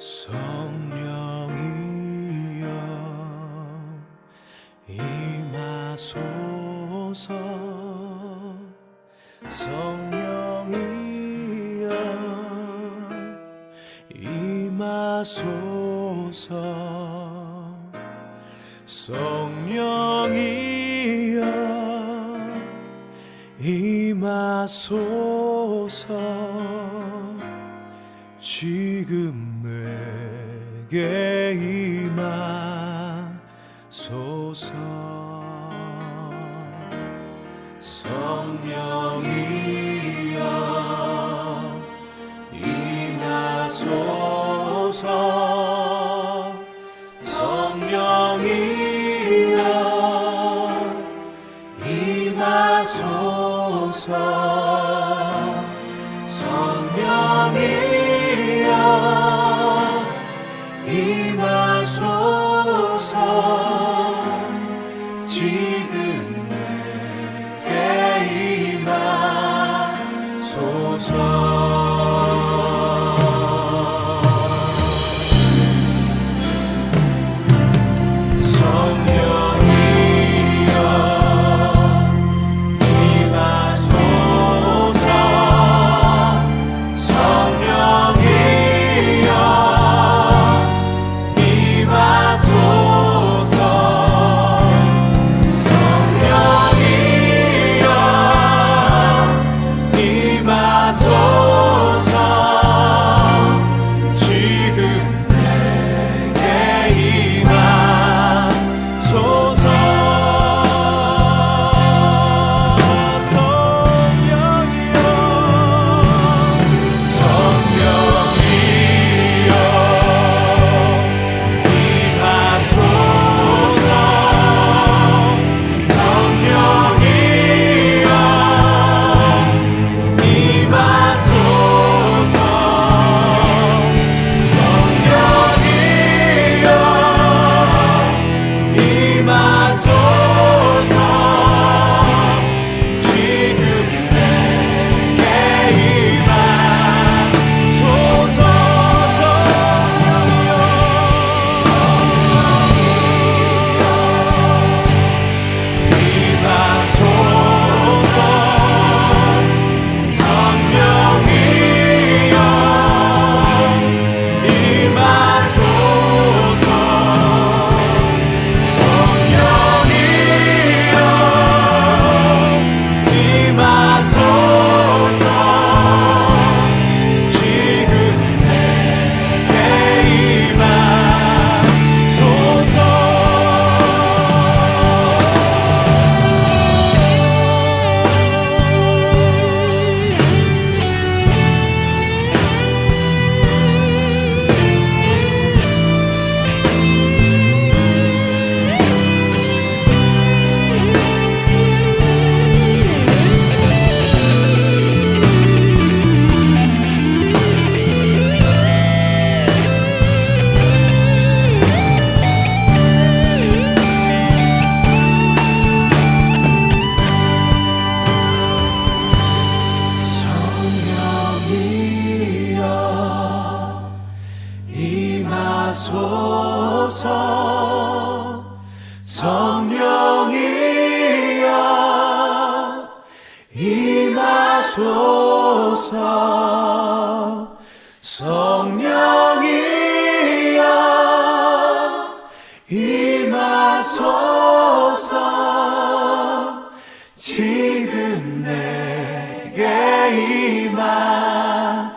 성령이여 임하소서. 성령이여 임하소서. 성령이여 임하소서. 지금 내게 임하소서. 성령이여 임하소서. 성령이여 임하소서. 성령이여 임하소서. 지금 내게 임하소서. 성령이여 임하소서. 성령이여 임하소서. 지금 내게 임하소서.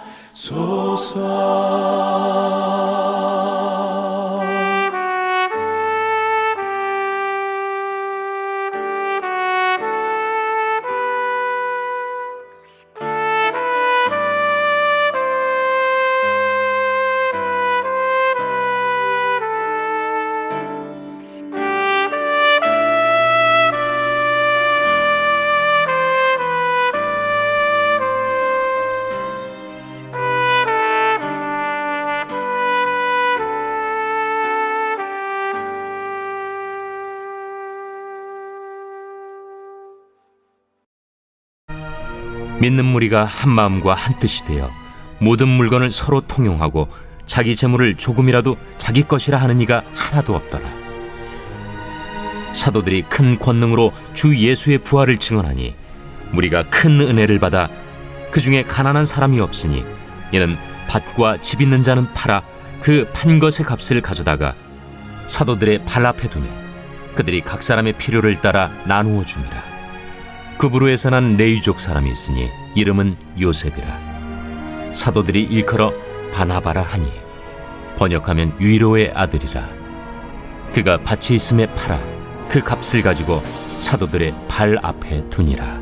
믿는 무리가 한 마음과 한 뜻이 되어 모든 물건을 서로 통용하고 자기 재물을 조금이라도 자기 것이라 하는 이가 하나도 없더라. 사도들이 큰 권능으로 주 예수의 부활을 증언하니 무리가 큰 은혜를 받아 그 중에 가난한 사람이 없으니 이는 밭과 집 있는 자는 팔아 그 판 것의 값을 가져다가 사도들의 발 앞에 두매 그들이 각 사람의 필요를 따라 나누어 줍니다. 그부르에서 난 레위족 사람이 있으니 이름은 요셉이라. 사도들이 일컬어 바나바라 하니 번역하면 위로의 아들이라. 그가 밭이 있음에 팔아 그 값을 가지고 사도들의 발 앞에 두니라.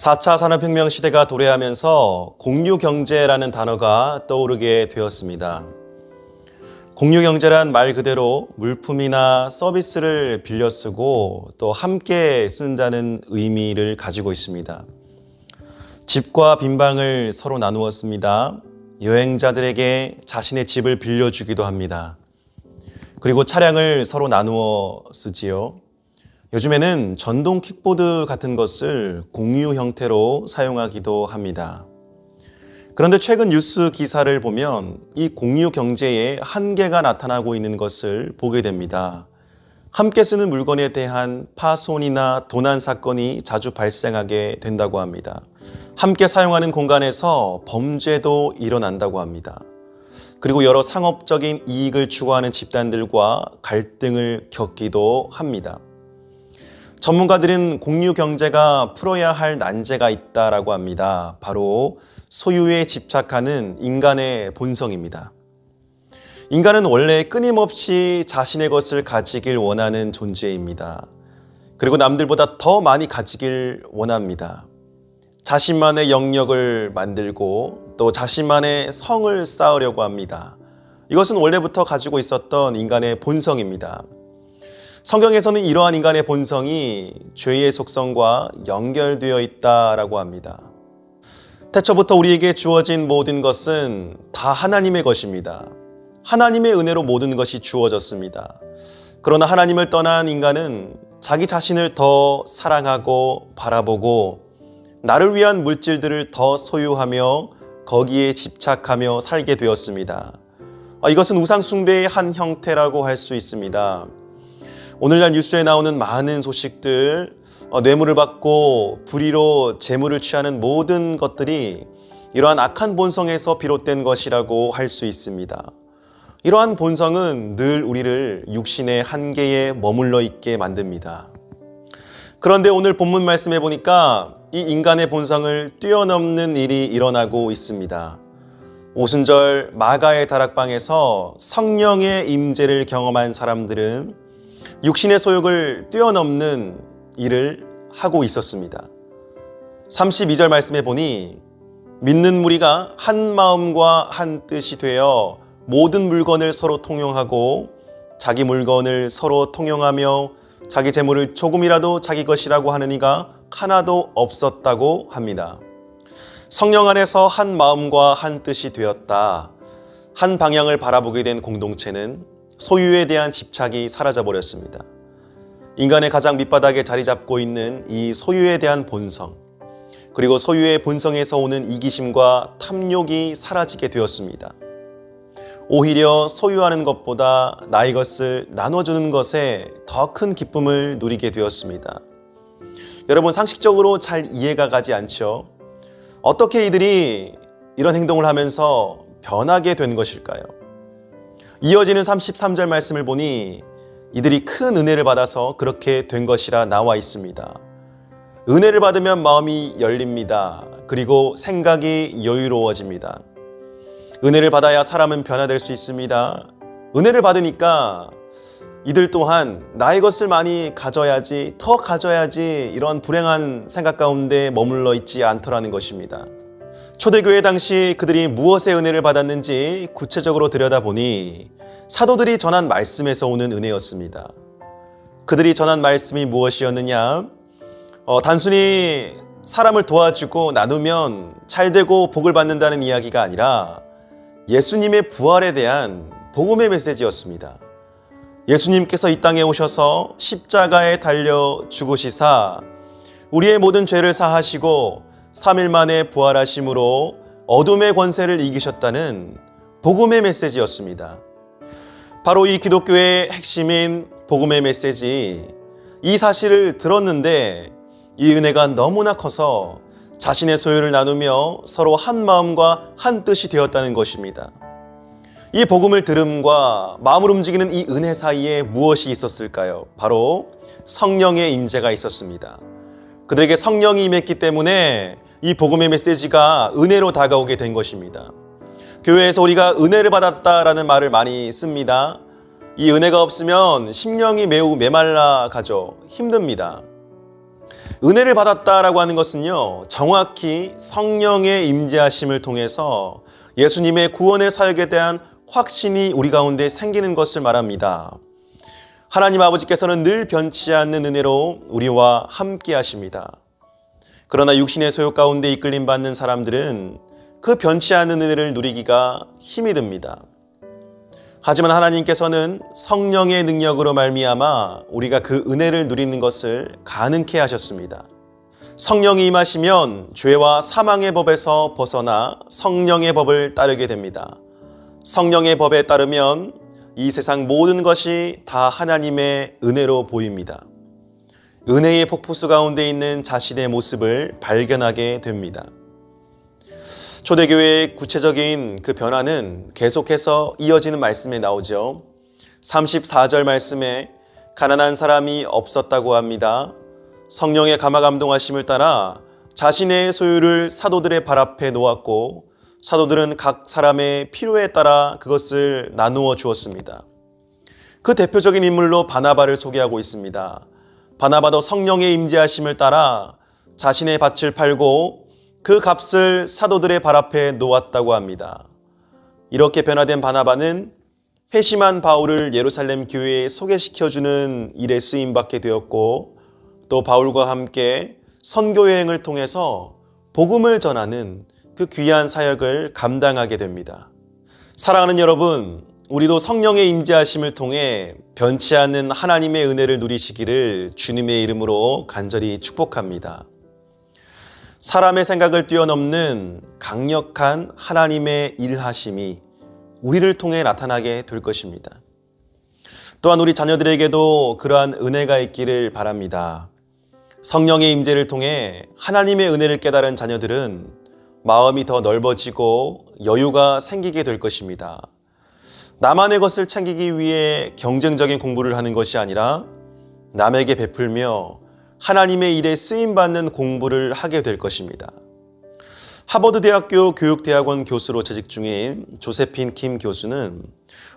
4차 산업혁명 시대가 도래하면서 공유경제라는 단어가 떠오르게 되었습니다. 공유경제란 말 그대로 물품이나 서비스를 빌려 쓰고 또 함께 쓴다는 의미를 가지고 있습니다. 집과 빈방을 서로 나누었습니다. 여행자들에게 자신의 집을 빌려주기도 합니다. 그리고 차량을 서로 나누어 쓰지요. 요즘에는 전동 킥보드 같은 것을 공유 형태로 사용하기도 합니다. 그런데 최근 뉴스 기사를 보면 이 공유 경제에 한계가 나타나고 있는 것을 보게 됩니다. 함께 쓰는 물건에 대한 파손이나 도난 사건이 자주 발생하게 된다고 합니다. 함께 사용하는 공간에서 범죄도 일어난다고 합니다. 그리고 여러 상업적인 이익을 추구하는 집단들과 갈등을 겪기도 합니다. 전문가들은 공유 경제가 풀어야 할 난제가 있다라고 합니다. 바로 소유에 집착하는 인간의 본성입니다. 인간은 원래 끊임없이 자신의 것을 가지길 원하는 존재입니다. 그리고 남들보다 더 많이 가지길 원합니다. 자신만의 영역을 만들고 또 자신만의 성을 쌓으려고 합니다. 이것은 원래부터 가지고 있었던 인간의 본성입니다. 성경에서는 이러한 인간의 본성이 죄의 속성과 연결되어 있다라고 합니다. 태초부터 우리에게 주어진 모든 것은 다 하나님의 것입니다. 하나님의 은혜로 모든 것이 주어졌습니다. 그러나 하나님을 떠난 인간은 자기 자신을 더 사랑하고 바라보고 나를 위한 물질들을 더 소유하며 거기에 집착하며 살게 되었습니다. 이것은 우상 숭배의 한 형태라고 할 수 있습니다. 오늘날 뉴스에 나오는 많은 소식들, 뇌물을 받고 불의로 재물을 취하는 모든 것들이 이러한 악한 본성에서 비롯된 것이라고 할 수 있습니다. 이러한 본성은 늘 우리를 육신의 한계에 머물러 있게 만듭니다. 그런데 오늘 본문 말씀해 보니까 이 인간의 본성을 뛰어넘는 일이 일어나고 있습니다. 오순절 마가의 다락방에서 성령의 임재를 경험한 사람들은 육신의 소욕을 뛰어넘는 일을 하고 있었습니다. 32절 말씀해 보니 믿는 무리가 한 마음과 한 뜻이 되어 모든 물건을 서로 통용하고 자기 물건을 서로 통용하며 자기 재물을 조금이라도 자기 것이라고 하는 이가 하나도 없었다고 합니다. 성령 안에서 한 마음과 한 뜻이 되었다. 한 방향을 바라보게 된 공동체는 소유에 대한 집착이 사라져 버렸습니다. 인간의 가장 밑바닥에 자리 잡고 있는 이 소유에 대한 본성, 그리고 소유의 본성에서 오는 이기심과 탐욕이 사라지게 되었습니다. 오히려 소유하는 것보다 나의 것을 나눠주는 것에 더 큰 기쁨을 누리게 되었습니다. 여러분, 상식적으로 잘 이해가 가지 않죠? 어떻게 이들이 이런 행동을 하면서 변하게 된 것일까요? 이어지는 33절 말씀을 보니 이들이 큰 은혜를 받아서 그렇게 된 것이라 나와 있습니다. 은혜를 받으면 마음이 열립니다. 그리고 생각이 여유로워집니다. 은혜를 받아야 사람은 변화될 수 있습니다. 은혜를 받으니까 이들 또한 나의 것을 많이 가져야지, 더 가져야지, 이런 불행한 생각 가운데 머물러 있지 않더라는 것입니다. 초대교회 당시 그들이 무엇의 은혜를 받았는지 구체적으로 들여다보니 사도들이 전한 말씀에서 오는 은혜였습니다. 그들이 전한 말씀이 무엇이었느냐? 단순히 사람을 도와주고 나누면 잘되고 복을 받는다는 이야기가 아니라 예수님의 부활에 대한 복음의 메시지였습니다. 예수님께서 이 땅에 오셔서 십자가에 달려 죽으시사 우리의 모든 죄를 사하시고 3일 만에 부활하심으로 어둠의 권세를 이기셨다는 복음의 메시지였습니다. 바로 이 기독교의 핵심인 복음의 메시지, 이 사실을 들었는데 이 은혜가 너무나 커서 자신의 소유를 나누며 서로 한 마음과 한 뜻이 되었다는 것입니다. 이 복음을 들음과 마음을 움직이는 이 은혜 사이에 무엇이 있었을까요? 바로 성령의 임재가 있었습니다. 그들에게 성령이 임했기 때문에 이 복음의 메시지가 은혜로 다가오게 된 것입니다. 교회에서 우리가 은혜를 받았다라는 말을 많이 씁니다. 이 은혜가 없으면 심령이 매우 메말라 가죠. 힘듭니다. 은혜를 받았다라고 하는 것은요, 정확히 성령의 임재하심을 통해서 예수님의 구원의 사역에 대한 확신이 우리 가운데 생기는 것을 말합니다. 하나님 아버지께서는 늘 변치 않는 은혜로 우리와 함께 하십니다. 그러나 육신의 소욕 가운데 이끌림 받는 사람들은 그 변치 않는 은혜를 누리기가 힘이 듭니다. 하지만 하나님께서는 성령의 능력으로 말미암아 우리가 그 은혜를 누리는 것을 가능케 하셨습니다. 성령이 임하시면 죄와 사망의 법에서 벗어나 성령의 법을 따르게 됩니다. 성령의 법에 따르면 이 세상 모든 것이 다 하나님의 은혜로 보입니다. 은혜의 폭포수 가운데 있는 자신의 모습을 발견하게 됩니다. 초대교회의 구체적인 그 변화는 계속해서 이어지는 말씀에 나오죠. 34절 말씀에 가난한 사람이 없었다고 합니다. 성령의 감화감동하심을 따라 자신의 소유를 사도들의 발 앞에 놓았고 사도들은 각 사람의 필요에 따라 그것을 나누어 주었습니다. 그 대표적인 인물로 바나바를 소개하고 있습니다. 바나바도 성령의 임재하심을 따라 자신의 밭을 팔고 그 값을 사도들의 발 앞에 놓았다고 합니다. 이렇게 변화된 바나바는 회심한 바울을 예루살렘 교회에 소개시켜주는 일에 쓰임받게 되었고 또 바울과 함께 선교 여행을 통해서 복음을 전하는 그 귀한 사역을 감당하게 됩니다. 사랑하는 여러분, 우리도 성령의 임재하심을 통해 변치 않는 하나님의 은혜를 누리시기를 주님의 이름으로 간절히 축복합니다. 사람의 생각을 뛰어넘는 강력한 하나님의 일하심이 우리를 통해 나타나게 될 것입니다. 또한 우리 자녀들에게도 그러한 은혜가 있기를 바랍니다. 성령의 임재를 통해 하나님의 은혜를 깨달은 자녀들은 마음이 더 넓어지고 여유가 생기게 될 것입니다. 나만의 것을 챙기기 위해 경쟁적인 공부를 하는 것이 아니라 남에게 베풀며 하나님의 일에 쓰임받는 공부를 하게 될 것입니다. 하버드 대학교 교육대학원 교수로 재직 중인 조세핀 킴 교수는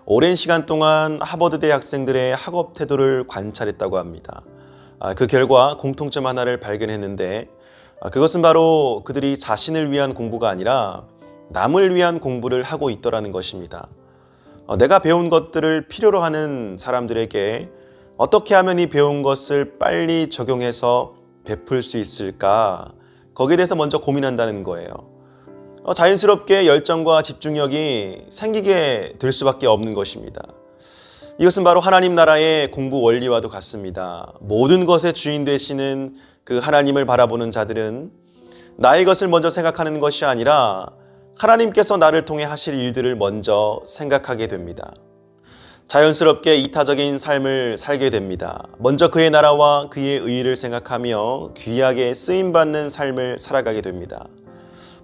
오랜 시간 동안 하버드대 학생들의 학업 태도를 관찰했다고 합니다. 그 결과 공통점 하나를 발견했는데 그것은 바로 그들이 자신을 위한 공부가 아니라 남을 위한 공부를 하고 있더라는 것입니다. 내가 배운 것들을 필요로 하는 사람들에게 어떻게 하면 이 배운 것을 빨리 적용해서 베풀 수 있을까? 거기에 대해서 먼저 고민한다는 거예요. 자연스럽게 열정과 집중력이 생기게 될 수밖에 없는 것입니다. 이것은 바로 하나님 나라의 공부 원리와도 같습니다. 모든 것의 주인 되시는 그 하나님을 바라보는 자들은 나의 것을 먼저 생각하는 것이 아니라 하나님께서 나를 통해 하실 일들을 먼저 생각하게 됩니다. 자연스럽게 이타적인 삶을 살게 됩니다. 먼저 그의 나라와 그의 의의를 생각하며 귀하게 쓰임받는 삶을 살아가게 됩니다.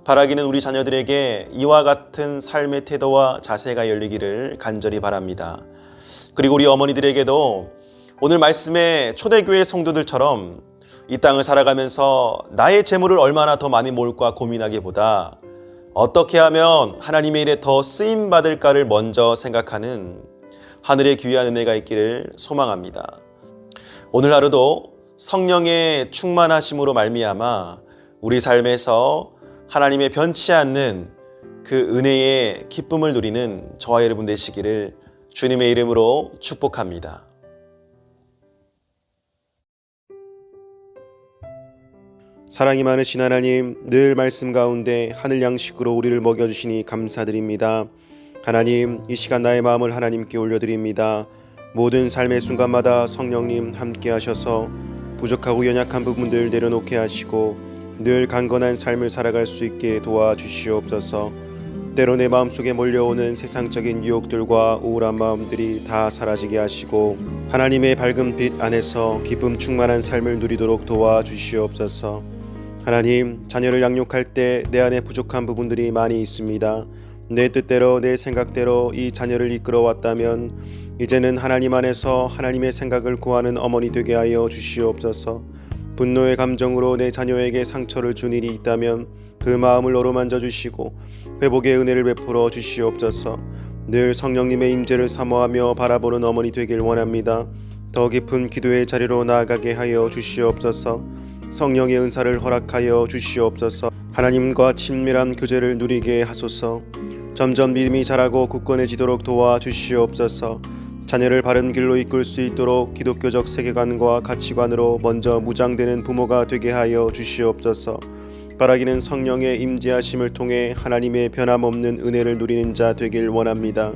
바라기는 우리 자녀들에게 이와 같은 삶의 태도와 자세가 열리기를 간절히 바랍니다. 그리고 우리 어머니들에게도 오늘 말씀의 초대교회 성도들처럼 이 땅을 살아가면서 나의 재물을 얼마나 더 많이 모을까 고민하기보다 어떻게 하면 하나님의 일에 더 쓰임받을까를 먼저 생각하는 하늘의 귀한 은혜가 있기를 소망합니다. 오늘 하루도 성령의 충만하심으로 말미암아 우리 삶에서 하나님의 변치 않는 그 은혜의 기쁨을 누리는 저와 여러분 되시기를 주님의 이름으로 축복합니다. 사랑이 많으신 하나님, 늘 말씀 가운데 하늘 양식으로 우리를 먹여주시니 감사드립니다. 하나님, 이 시간 나의 마음을 하나님께 올려드립니다. 모든 삶의 순간마다 성령님 함께 하셔서 부족하고 연약한 부분들 내려놓게 하시고 늘 강건한 삶을 살아갈 수 있게 도와주시옵소서. 때로 내 마음속에 몰려오는 세상적인 유혹들과 우울한 마음들이 다 사라지게 하시고 하나님의 밝은 빛 안에서 기쁨 충만한 삶을 누리도록 도와주시옵소서. 하나님, 자녀를 양육할 때 내 안에 부족한 부분들이 많이 있습니다. 내 뜻대로 내 생각대로 이 자녀를 이끌어왔다면 이제는 하나님 안에서 하나님의 생각을 구하는 어머니 되게 하여 주시옵소서. 분노의 감정으로 내 자녀에게 상처를 준 일이 있다면 그 마음을 어루만져 주시고 회복의 은혜를 베풀어 주시옵소서. 늘 성령님의 임재를 사모하며 바라보는 어머니 되길 원합니다. 더 깊은 기도의 자리로 나아가게 하여 주시옵소서. 성령의 은사를 허락하여 주시옵소서. 하나님과 친밀한 교제를 누리게 하소서. 점점 믿음이 자라고 굳건해지도록 도와주시옵소서. 자녀를 바른 길로 이끌 수 있도록 기독교적 세계관과 가치관으로 먼저 무장되는 부모가 되게 하여 주시옵소서. 바라기는 성령의 임재하심을 통해 하나님의 변함없는 은혜를 누리는 자 되길 원합니다.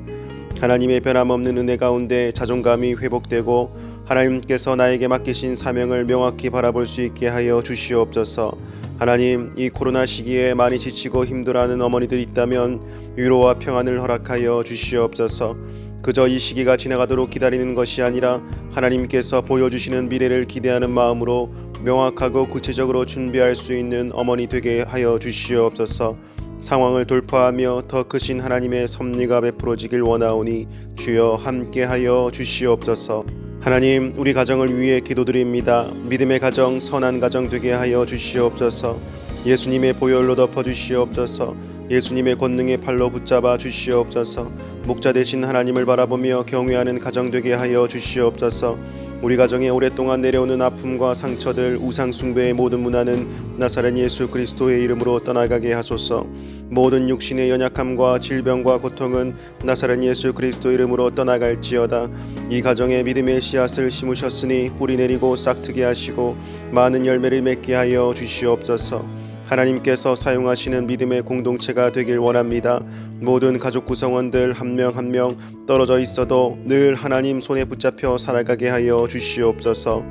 하나님의 변함없는 은혜 가운데 자존감이 회복되고 하나님께서 나에게 맡기신 사명을 명확히 바라볼 수 있게 하여 주시옵소서. 하나님, 이 코로나 시기에 많이 지치고 힘들어하는 어머니들이 있다면 위로와 평안을 허락하여 주시옵소서. 그저 이 시기가 지나가도록 기다리는 것이 아니라 하나님께서 보여주시는 미래를 기대하는 마음으로 명확하고 구체적으로 준비할 수 있는 어머니 되게 하여 주시옵소서. 상황을 돌파하며 더 크신 하나님의 섭리가 베풀어지길 원하오니 주여 함께하여 주시옵소서. 하나님, 우리 가정을 위해 기도드립니다. 믿음의 가정, 선한 가정 되게 하여 주시옵소서. 예수님의 보혈로 덮어 주시옵소서. 예수님의 권능의 팔로 붙잡아 주시옵소서. 목자 되신 하나님을 바라보며 경외하는 가정 되게 하여 주시옵소서. 우리 가정에 오랫동안 내려오는 아픔과 상처들, 우상 숭배의 모든 문화는 나사렛 예수 그리스도의 이름으로 떠나가게 하소서. 모든 육신의 연약함과 질병과 고통은 나사렛 예수 그리스도 이름으로 떠나갈지어다. 이 가정에 믿음의 씨앗을 심으셨으니 뿌리 내리고 싹트게 하시고 많은 열매를 맺게 하여 주시옵소서. 하나님께서 사용하시는 믿음의 공동체가 되길 원합니다. 모든 가족 구성원들 한 명 한 명 떨어져 있어도 늘 하나님 손에 붙잡혀 살아가게 하여 주시옵소서.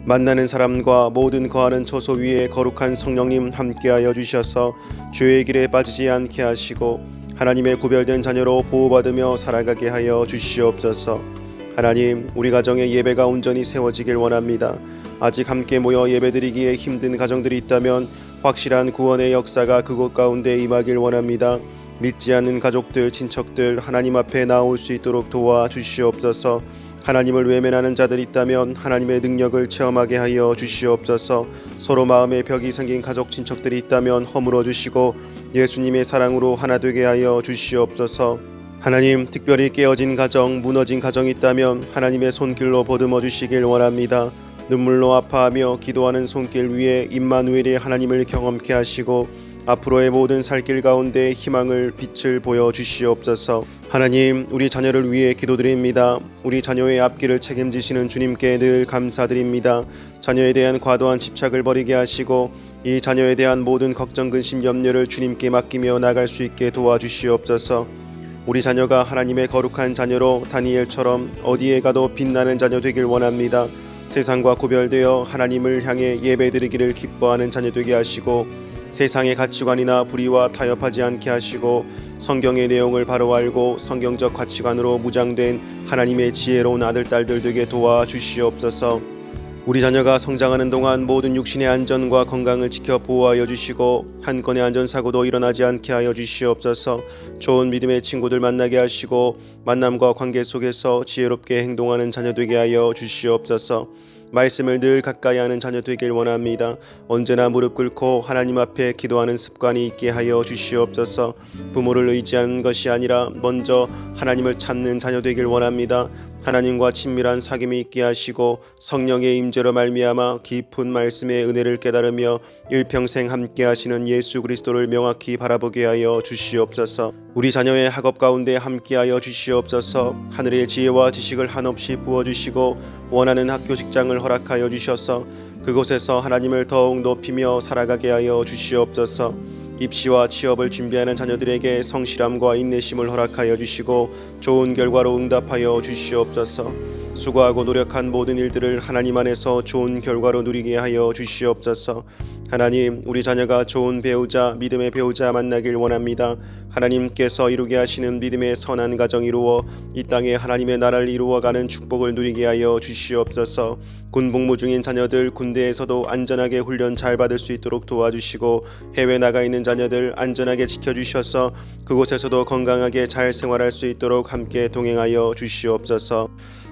만나는 사람과 모든 거하는 처소 위에 거룩한 성령님 함께하여 주셔서 죄의 길에 빠지지 않게 하시고 하나님의 구별된 자녀로 보호받으며 살아가게 하여 주시옵소서. 하나님, 우리 가정의 예배가 온전히 세워지길 원합니다. 아직 함께 모여 예배드리기에 힘든 가정들이 있다면 확실한 구원의 역사가 그곳 가운데 임하길 원합니다. 믿지 않는 가족들, 친척들 하나님 앞에 나올 수 있도록 도와주시옵소서. 하나님을 외면하는 자들이 있다면 하나님의 능력을 체험하게 하여 주시옵소서. 서로 마음의 벽이 생긴 가족, 친척들이 있다면 허물어 주시고 예수님의 사랑으로 하나 되게 하여 주시옵소서. 하나님, 특별히 깨어진 가정, 무너진 가정이 있다면 하나님의 손길로 보듬어 주시길 원합니다. 눈물로 아파하며 기도하는 손길 위에 임마누엘의 하나님을 경험케 하시고 앞으로의 모든 살길 가운데 희망을 빛을 보여 주시옵소서. 하나님, 우리 자녀를 위해 기도드립니다. 우리 자녀의 앞길을 책임지시는 주님께 늘 감사드립니다. 자녀에 대한 과도한 집착을 버리게 하시고 이 자녀에 대한 모든 걱정, 근심, 염려를 주님께 맡기며 나갈 수 있게 도와주시옵소서. 우리 자녀가 하나님의 거룩한 자녀로 다니엘처럼 어디에 가도 빛나는 자녀 되길 원합니다. 세상과 구별되어 하나님을 향해 예배드리기를 기뻐하는 자녀 되게 하시고 세상의 가치관이나 불의와 타협하지 않게 하시고 성경의 내용을 바로 알고 성경적 가치관으로 무장된 하나님의 지혜로운 아들, 딸들 되게 도와주시옵소서. 우리 자녀가 성장하는 동안 모든 육신의 안전과 건강을 지켜 보호하여 주시고 한 건의 안전사고도 일어나지 않게 하여 주시옵소서. 좋은 믿음의 친구들 만나게 하시고 만남과 관계 속에서 지혜롭게 행동하는 자녀 되게 하여 주시옵소서. 말씀을 늘 가까이 하는 자녀 되길 원합니다. 언제나 무릎 꿇고 하나님 앞에 기도하는 습관이 있게 하여 주시옵소서. 부모를 의지하는 것이 아니라 먼저 하나님을 찾는 자녀 되길 원합니다. 하나님과 친밀한 사귐이 있게 하시고 성령의 임재로 말미암아 깊은 말씀의 은혜를 깨달으며 일평생 함께 하시는 예수 그리스도를 명확히 바라보게 하여 주시옵소서. 우리 자녀의 학업 가운데 함께 하여 주시옵소서. 하늘의 지혜와 지식을 한없이 부어주시고 원하는 학교 직장을 허락하여 주셔서 그곳에서 하나님을 더욱 높이며 살아가게 하여 주시옵소서. 입시와 취업을 준비하는 자녀들에게 성실함과 인내심을 허락하여 주시고 좋은 결과로 응답하여 주시옵소서. 수고하고 노력한 모든 일들을 하나님 안에서 좋은 결과로 누리게 하여 주시옵소서. 하나님, 우리 자녀가 좋은 배우자, 믿음의 배우자 만나길 원합니다. 하나님께서 이루게 하시는 믿음의 선한 가정 이루어 이 땅에 하나님의 나라를 이루어가는 축복을 누리게 하여 주시옵소서. 군복무 중인 자녀들 군대에서도 안전하게 훈련 잘 받을 수 있도록 도와주시고, 해외 나가 있는 자녀들 안전하게 지켜주셔서 그곳에서도 건강하게 잘 생활할 수 있도록 함께 동행하여 주시옵소서.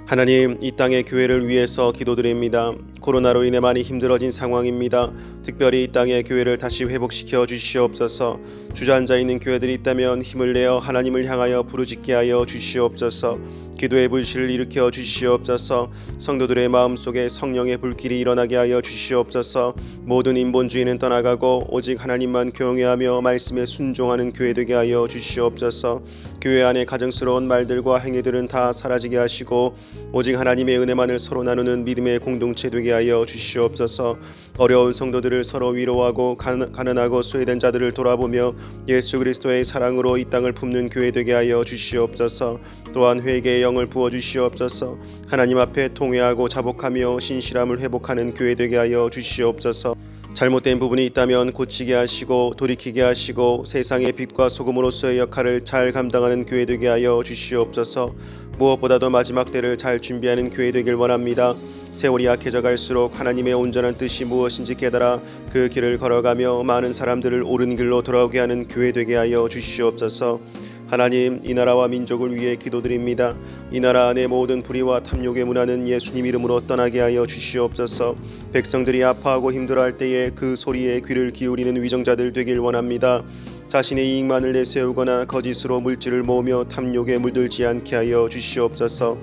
하나님, 이 땅의 교회를 위해서 기도드립니다. 코로나로 인해 많이 힘들어진 상황입니다. 특별히 이 땅의 교회를 다시 회복시켜 주시옵소서. 주저앉아 있는 교회들이 있다면 힘을 내어 하나님을 향하여 부르짖게 하여 주시옵소서. 기도의 불씨를 일으켜 주시옵소서. 성도들의 마음속에 성령의 불길이 일어나게 하여 주시옵소서. 모든 인본주의는 떠나가고 오직 하나님만 경외하며 말씀에 순종하는 교회 되게 하여 주시옵소서. 교회 안에 가정스러운 말들과 행위들은 다 사라지게 하시고 오직 하나님의 은혜만을 서로 나누는 믿음의 공동체 되게 하여 주시옵소서. 어려운 성도들을 서로 위로하고 가난하고 소외된 자들을 돌아보며 예수 그리스도의 사랑으로 이 땅을 품는 교회 되게 하여 주시옵소서. 또한 회개의 영을 부어 주시옵소서. 하나님 앞에 통회하고 자복하며 신실함을 회복하는 교회 되게 하여 주시옵소서. 잘못된 부분이 있다면 고치게 하시고 돌이키게 하시고 세상의 빛과 소금으로서의 역할을 잘 감당하는 교회 되게 하여 주시옵소서. 무엇보다도 마지막 때를 잘 준비하는 교회 되길 원합니다. 세월이 약해져 갈수록 하나님의 온전한 뜻이 무엇인지 깨달아 그 길을 걸어가며 많은 사람들을 옳은 길로 돌아오게 하는 교회 되게 하여 주시옵소서. 하나님, 이 나라와 민족을 위해 기도드립니다. 이 나라 안의 모든 불의와 탐욕의 문화는 예수님 이름으로 떠나게 하여 주시옵소서. 백성들이 아파하고 힘들어할 때에 그 소리에 귀를 기울이는 위정자들 되길 원합니다. 자신의 이익만을 내세우거나 거짓으로 물질을 모으며 탐욕에 물들지 않게 하여 주시옵소서.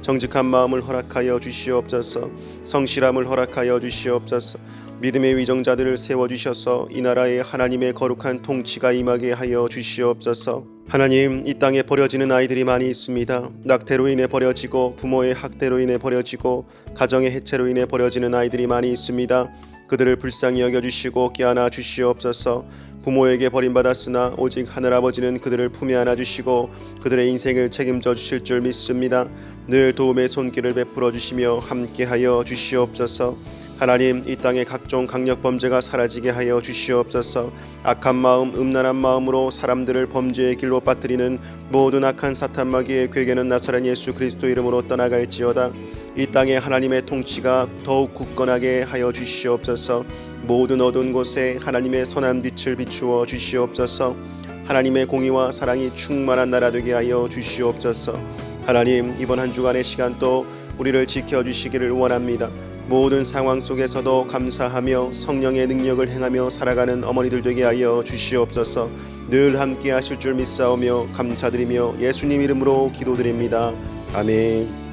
정직한 마음을 허락하여 주시옵소서. 성실함을 허락하여 주시옵소서. 믿음의 위정자들을 세워주셔서 이 나라에 하나님의 거룩한 통치가 임하게 하여 주시옵소서. 하나님, 이 땅에 버려지는 아이들이 많이 있습니다. 낙태로 인해 버려지고 부모의 학대로 인해 버려지고 가정의 해체로 인해 버려지는 아이들이 많이 있습니다. 그들을 불쌍히 여겨주시고 껴안아 주시옵소서. 부모에게 버림받았으나 오직 하늘아버지는 그들을 품에 안아주시고 그들의 인생을 책임져 주실 줄 믿습니다. 늘 도움의 손길을 베풀어 주시며 함께하여 주시옵소서. 하나님, 이 땅의 각종 강력범죄가 사라지게 하여 주시옵소서. 악한 마음, 음란한 마음으로 사람들을 범죄의 길로 빠뜨리는 모든 악한 사탄 마귀의 괴계는 나사렛 예수 그리스도 이름으로 떠나갈지어다. 이 땅에 하나님의 통치가 더욱 굳건하게 하여 주시옵소서. 모든 어두운 곳에 하나님의 선한 빛을 비추어 주시옵소서. 하나님의 공의와 사랑이 충만한 나라 되게 하여 주시옵소서. 하나님, 이번 한 주간의 시간도 우리를 지켜주시기를 원합니다. 모든 상황 속에서도 감사하며 성령의 능력을 행하며 살아가는 어머니들 되게 하여 주시옵소서. 늘 함께 하실 줄 믿사오며 감사드리며 예수님 이름으로 기도드립니다. 아멘.